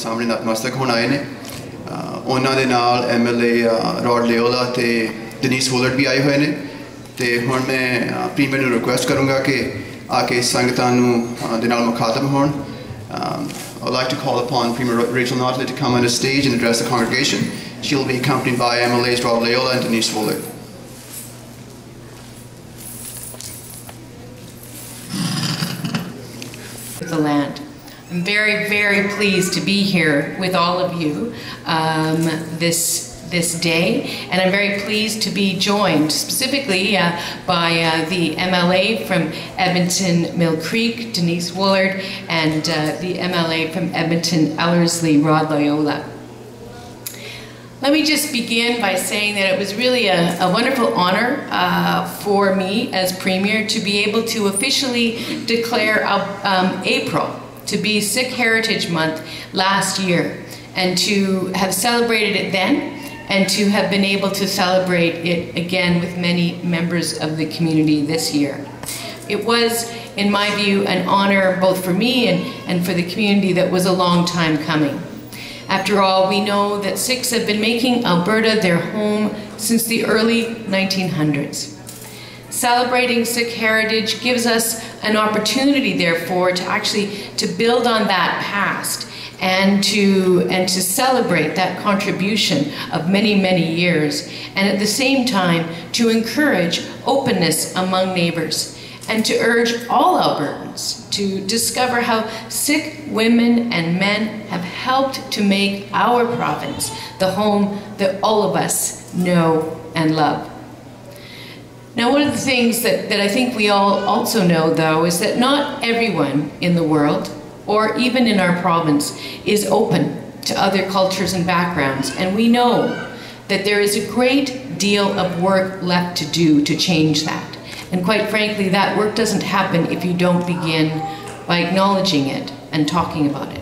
ਸਾਹਮਣੇ ਨਤਮਸਤਕ ਹੋਣ ਆਏ ਨੇ ਉਹਨਾਂ ਦੇ ਨਾਲ ਐਮਐਲਏ ਰੌਡ ਲਿਓਲਾ ਤੇ ਡੈਨਿਸ ਵੂਲਰਡ ਵੀ ਆਏ ਹੋਏ ਨੇ ਤੇ ਹੁਣ ਮੈਂ ਪ੍ਰੀਮੀਅਰ ਨੂੰ ਰਿਕੁਐਸਟ ਕਰੂੰਗਾ ਕਿ ਆ ਕੇ ਸੰਗਤਾਂ ਨੂੰ ਦੇ ਨਾਲ ਮੁਖਾਤਬ ਹੋਣ I'd like to call upon Premier Rachel Notley to come on the stage and address the congregation. She'll be accompanied by MLAs Rod Leola and Denise Woolard. The land. I'm very, very pleased to be here with all of you this day, and I'm very pleased to be joined specifically by the MLA from Edmonton Mill Creek, Denise Woolard, and the MLA from Edmonton Ellerslie, Rod Loyola. Let me just begin by saying that it was really a wonderful honor for me as Premier to be able to officially declare April to be Sikh Heritage Month last year, and to have celebrated it then, and to have been able to celebrate it again with many members of the community this year. It was, in my view, an honor both for me and for the community that was a long time coming. After all, we know that Sikhs have been making Alberta their home since the early 1900s. Celebrating Sikh heritage gives us an opportunity, therefore, to build on that past and to celebrate that contribution of many, many years, and at the same time to encourage openness among neighbors and to urge all Albertans to discover how Sikh women and men have helped to make our province the home that all of us know and love. Now, one of the things that I think we all also know, though, is that not everyone in the world, or even in our province, is open to other cultures and backgrounds. And we know that there is a great deal of work left to do to change that. And quite frankly, that work doesn't happen if you don't begin by acknowledging it and talking about it.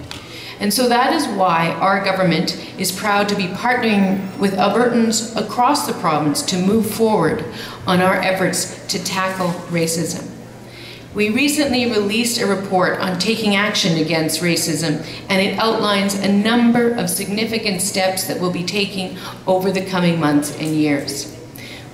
And so that is why our government is proud to be partnering with Albertans across the province to move forward on our efforts to tackle racism. We recently released a report on taking action against racism, and it outlines a number of significant steps that we'll be taking over the coming months and years.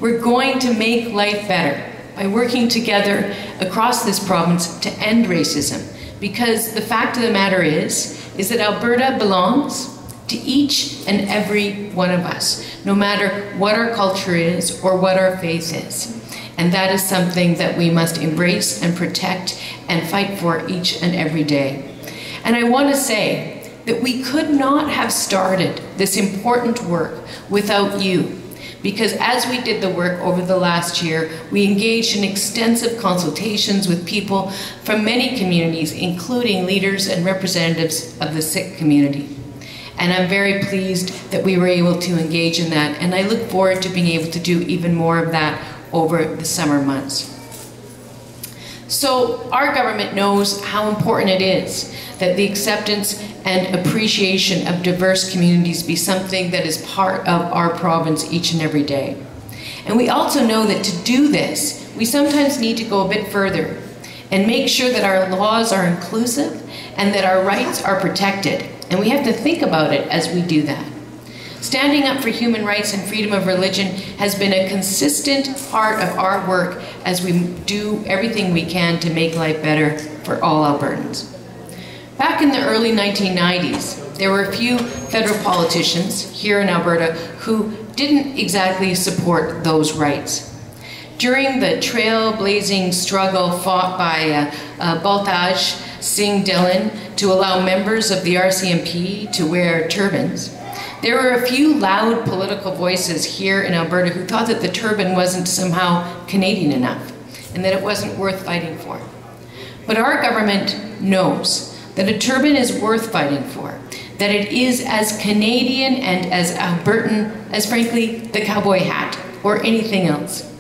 We're going to make life better by working together across this province to end racism, because the fact of the matter is that Alberta belongs to each and every one of us, no matter what our culture is or what our faith is. And that is something that we must embrace and protect and fight for each and every day. And I want to say that we could not have started this important work without you, because as we did the work over the last year, we engaged in extensive consultations with people from many communities, including leaders and representatives of the Sikh community. And I'm very pleased that we were able to engage in that, and I look forward to being able to do even more of that over the summer months. So our government knows how important it is that the acceptance and appreciation of diverse communities be something that is part of our province each and every day. And we also know that to do this, we sometimes need to go a bit further and make sure that our laws are inclusive and that our rights are protected. And we have to think about it as we do that. Standing up for human rights and freedom of religion has been a consistent part of our work as we do everything we can to make life better for all Albertans. Back in the early 1990s, there were a few federal politicians here in Alberta who didn't exactly support those rights. During the trailblazing struggle fought by Baltaj Singh Dhillon to allow members of the RCMP to wear turbans, there were a few loud political voices here in Alberta who thought that the turban wasn't somehow Canadian enough and that it wasn't worth fighting for. But our government knows that a turban is worth fighting for, that it is as Canadian and as Albertan as, frankly, the cowboy hat or anything else.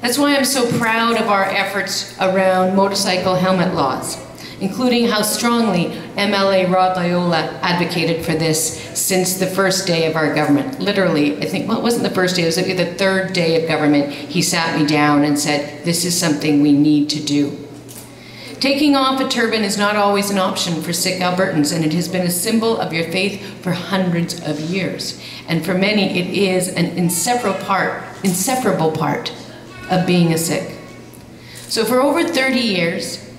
That's why I'm so proud of our efforts around motorcycle helmet laws, including how strongly MLA Rod Loyola advocated for this since the first day of our government. Literally, I think, well, it wasn't the first day, it was like the third day of government, he sat me down and said, this is something we need to do. Taking off a turban is not always an option for Sikh Albertans, and it has been a symbol of your faith for hundreds of years. And for many, it is an inseparable part of being a Sikh. So for over 30 years,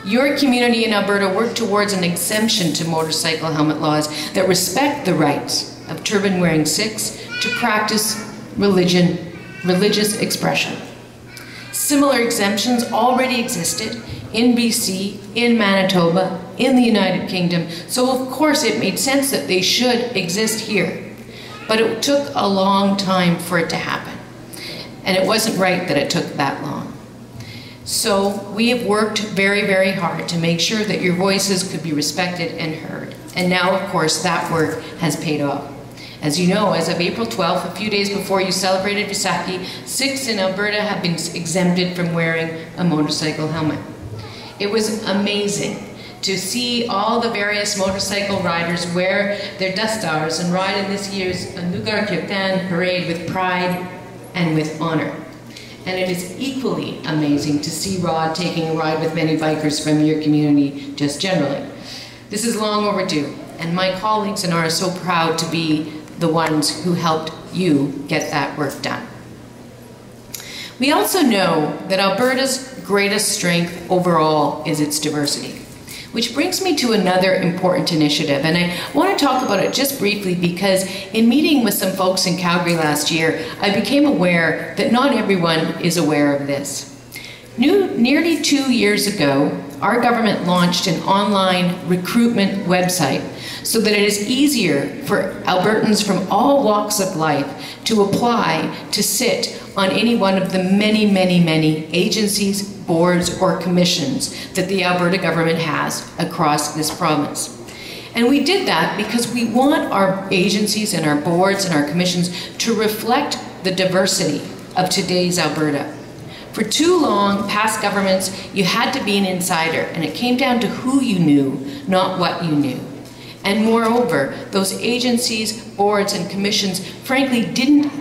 your community in Alberta worked towards an exemption to motorcycle helmet laws that respect the rights of turban-wearing Sikhs to practice religious expression. Similar exemptions already existed in BC, in Manitoba, in the United Kingdom, so of course it made sense that they should exist here. But it took a long time for it to happen, and it wasn't right that it took that long. So we have worked very, very hard to make sure that your voices could be respected and heard. And now, of course, that work has paid off. As you know, as of April 12th, a few days before you celebrated Vaisakhi, Sikhs in Alberta have been exempted from wearing a motorcycle helmet. It was amazing to see all the various motorcycle riders wear their dastars and ride in this year's Nagar Kirtan parade with pride and with honor. And it is equally amazing to see Rod taking a ride with many bikers from your community just generally. This is long overdue, and my colleagues and I are so proud to be the ones who helped you get that work done. We also know that Alberta's greatest strength overall is its diversity, which brings me to another important initiative, and I want to talk about it just briefly because in meeting with some folks in Calgary last year, I became aware that not everyone is aware of this. Nearly 2 years ago, our government launched an online recruitment website so that it is easier for Albertans from all walks of life to apply to sit on any one of the many, many, many agencies, boards, or commissions that the Alberta government has across this province. And we did that because we want our agencies and our boards and our commissions to reflect the diversity of today's Alberta. For too long, past governments, you had to be an insider, and it came down to who you knew, not what you knew. And moreover, those agencies, boards, and commissions, frankly, didn't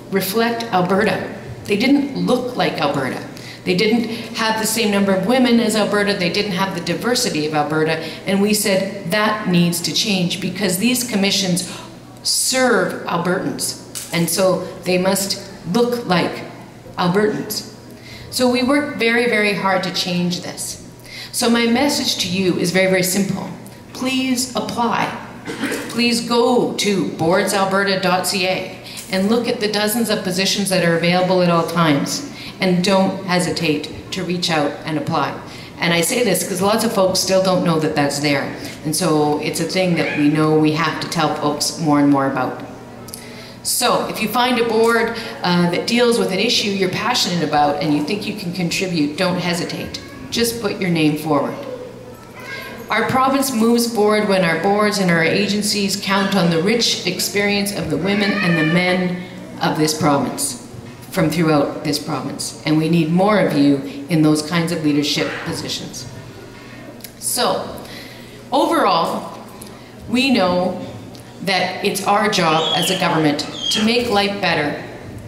reflect Alberta. They didn't look like Alberta. They didn't have the same number of women as Alberta. They didn't have the diversity of Alberta. And we said that needs to change because these commissions serve Albertans. And so they must look like Albertans. So we worked very, very hard to change this. So my message to you is very, very simple. Please apply. Please go to boardsalberta.ca and look at the dozens of positions that are available at all times. And don't hesitate to reach out and apply. And I say this because lots of folks still don't know that that's there. And so it's a thing that we know we have to tell folks more and more about. So if you find a board that deals with an issue you're passionate about and you think you can contribute, don't hesitate. Just put your name forward. Our province moves forward when our boards and our agencies count on the rich experience of the women and the men of this province, from throughout this province. And we need more of you in those kinds of leadership positions. So, overall, we know that it's our job as a government to make life better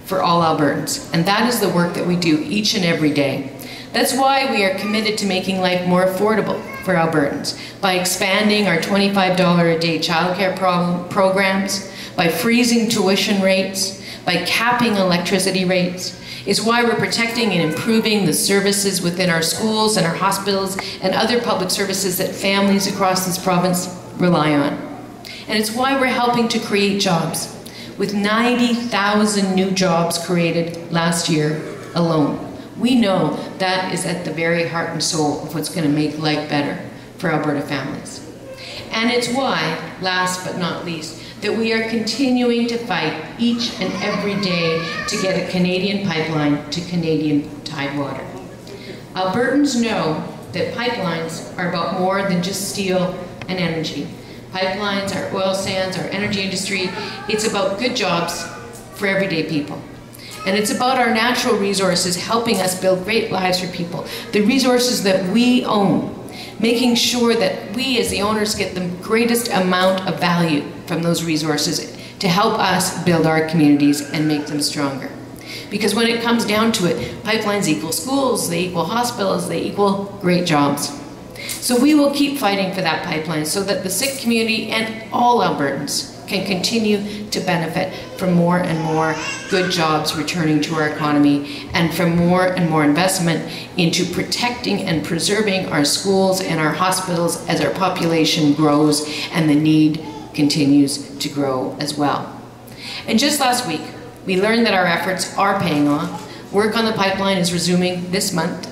for all Albertans. And that is the work that we do each and every day. That's why we are committed to making life more affordable for Albertans by expanding our $25 a day childcare programs, by freezing tuition rates, by capping electricity rates. It's why we're protecting and improving the services within our schools and our hospitals and other public services that families across this province rely on. And it's why we're helping to create jobs, with 90,000 new jobs created last year alone. We know that is at the very heart and soul of what's going to make life better for Alberta families. And it's why, last but not least, that we are continuing to fight each and every day to get a Canadian pipeline to Canadian Tidewater. Albertans know that pipelines are about more than just steel and energy. Pipelines, our oil sands, our energy industry, it's about good jobs for everyday people. And it's about our natural resources helping us build great lives for people. The resources that we own, making sure that we as the owners get the greatest amount of value from those resources to help us build our communities and make them stronger. Because when it comes down to it, pipelines equal schools, they equal hospitals, they equal great jobs. So we will keep fighting for that pipeline so that the Sikh community and all Albertans can continue to benefit from more and more good jobs returning to our economy and from more and more investment into protecting and preserving our schools and our hospitals as our population grows and the need continues to grow as well. And just last week, we learned that our efforts are paying off. Work on the pipeline is resuming this month,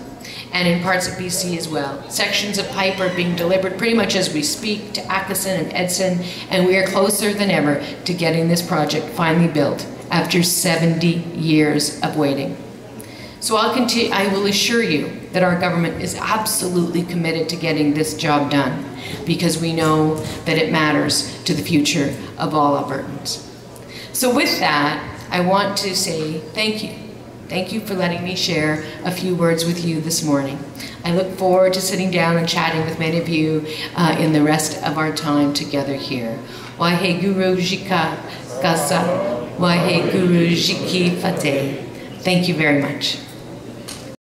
and in parts of BC as well. Sections of pipe are being delivered pretty much as we speak to Atchison and Edson, and we are closer than ever to getting this project finally built after 70 years of waiting. So I will assure you that our government is absolutely committed to getting this job done, because we know that it matters to the future of all Albertans. So with that, I want to say thank you. Thank you for letting me share a few words with you this morning. I look forward to sitting down and chatting with many of you in the rest of our time together here. Waheguru Jika Gaza, Waheguru Jiki Fateh. Thank you very much.